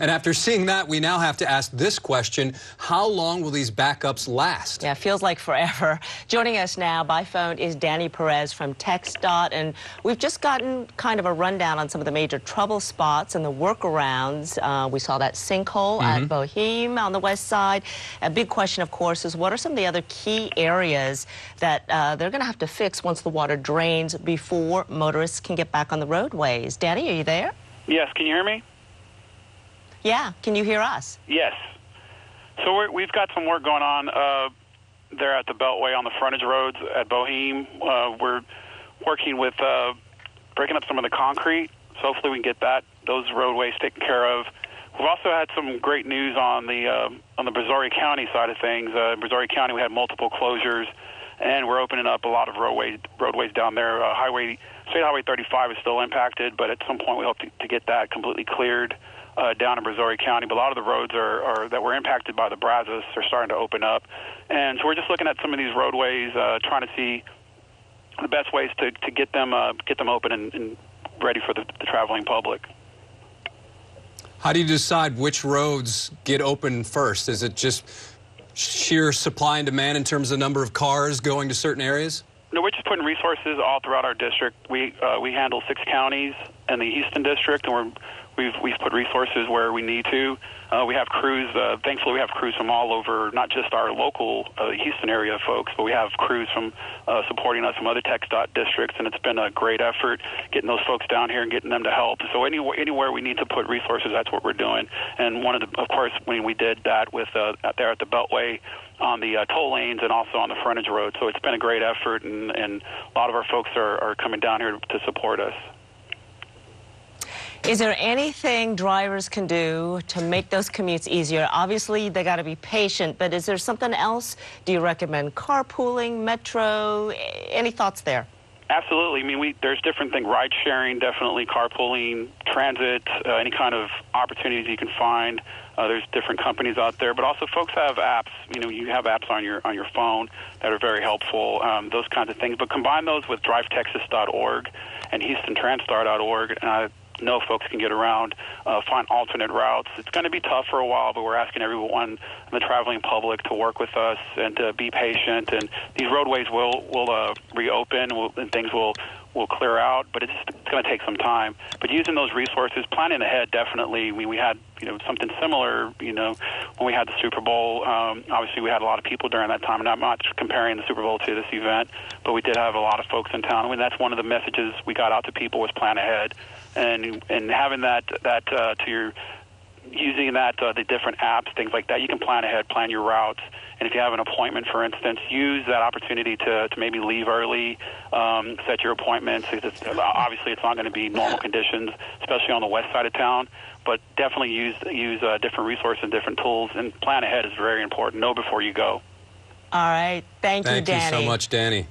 And after seeing that, we now have to ask this question: how long will these backups last? Yeah, it feels like forever. Joining us now by phone is Perez from TxDOT, and we've just gotten kind of a rundown on some of the major trouble spots and the workarounds. We saw that sinkhole at Boheme on the west side. A big question, of course, is what are some of the other key areas that they're going to have to fix once the water drains before motorists can get back on the roadways? Danny, are you there? Yes, can you hear me? Yeah, can you hear us? Yes. So we've got some work going on there at the Beltway on the frontage roads at Boheme. We're working with breaking up some of the concrete, so hopefully we can get those roadways taken care of. We've also had some great news on the Brazoria County side of things. Brazoria County, we had multiple closures, and we're opening up a lot of roadways down there. State Highway 35 is still impacted, but at some point we hope to get that completely cleared down in Brazoria County. But a lot of the roads that were impacted by the Brazos are starting to open up. And so we're just looking at some of these roadways, trying to see the best ways to get them open and ready for the traveling public. How do you decide which roads get open first? Is it just sheer supply and demand in terms of the number of cars going to certain areas? No, we're just putting resources all throughout our district. We handle 6 counties in the Houston district, and we've put resources where we need to. We have crews. Thankfully, we have crews from all over, not just our local Houston area folks, but we have crews from supporting us from other TxDOT districts, and it's been a great effort getting those folks down here and getting them to help. So anywhere we need to put resources, that's what we're doing. And of course, when we did that with out there at the Beltway on the toll lanes and also on the frontage road. So it's been a great effort, and a lot of our folks are coming down here to support us. Is there anything drivers can do to make those commutes easier? Obviously, they got to be patient, but is there something else? Do you recommend carpooling, metro? Any thoughts there? Absolutely. I mean, there's different things, ride sharing, definitely carpooling, transit, any kind of opportunities you can find. There's different companies out there, but also folks have apps. You have apps on your phone that are very helpful, those kinds of things. But combine those with drivetexas.org and HoustonTransstar.org, and I know folks can get around, find alternate routes. It's going to be tough for a while, but we're asking everyone in the traveling public to work with us and to be patient. And these roadways will reopen, and things will clear out, but it's going to take some time. But using those resources, planning ahead, definitely. We had something similar. When we had the Super Bowl, obviously we had a lot of people during that time. And I'm not comparing the Super Bowl to this event, but we did have a lot of folks in town. I mean, that's one of the messages we got out to people was plan ahead, and having that to your using the different apps, things like that, you can plan ahead, plan your routes. And if you have an appointment, for instance, use that opportunity to maybe leave early, set your appointments. Obviously, it's not going to be normal conditions, especially on the west side of town, but definitely use different resources and different tools, and plan ahead is very important. Know before you go. All right. Thank you, Danny. Thank you so much, Danny.